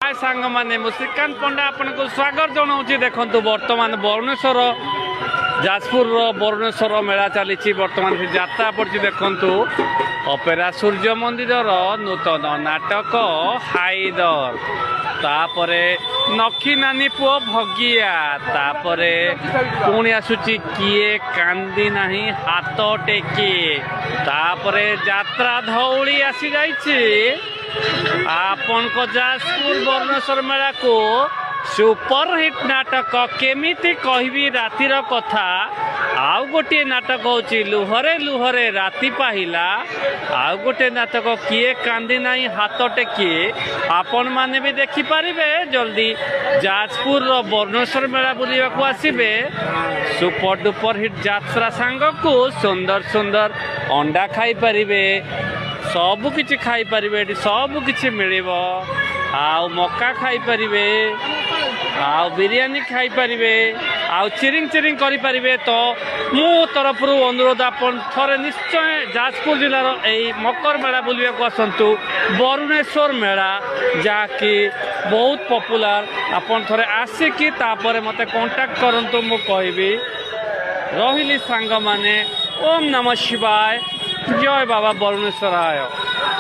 हाय सांग माने मु श्रीकांत पंडा आपको स्वागत जनाऊँ देखु बर्तमान बरुणेश्वर जाजपुर बरुणेश्वर मेला चली बर्तमान से यात्रा पड़ी देखु अपेरा सूर्य मंदिर नूतन नाटक हाइदर तापरे नखी नानी पुओ भगिया तापरे पुणी आसुची किए कांदी नहीं हाथ टेकी तापरे यात्रा धौली आसी जाइए आपन को जाजपुर बरुणेश्वर मेला को सुपरहिट नाटक केमिति कहबी रातिर कथा आउ गोटे नाटक होची लुहरे लुहरे राति पाहिला आउ गोटे नाटक किए कांदी नहीं हाथ टेकी आपण माने भी देखि पारिबे जल्दी जाजपुर बरुणेश्वर मेला बुलिबा को आसीबे सुपर डुपर हिट यात्रा सांग को सुंदर सुंदर अंडा खाई पारिबे सबु किछि खाई पारिबे सबु किछि मिलिबो आउ मक्का खाई पारिबे आउ बिरयानी खाई पारिबे आउ चिरिंग चिरिंग करि पारिबे तो मो तरफ अनुरोध आपन थरे निश्चय जाजपुर जिलार एई मकर मेला बुलिबा को आसंतु बरुणेश्वर मेला जाकि बहुत पॉपुलर आपन थरे आसिकी तापरे मते कांटेक्ट करंतु मु कहबी रहिली सांग माने ओम नमः शिवाय जय बाबा बरुणेश्वराय।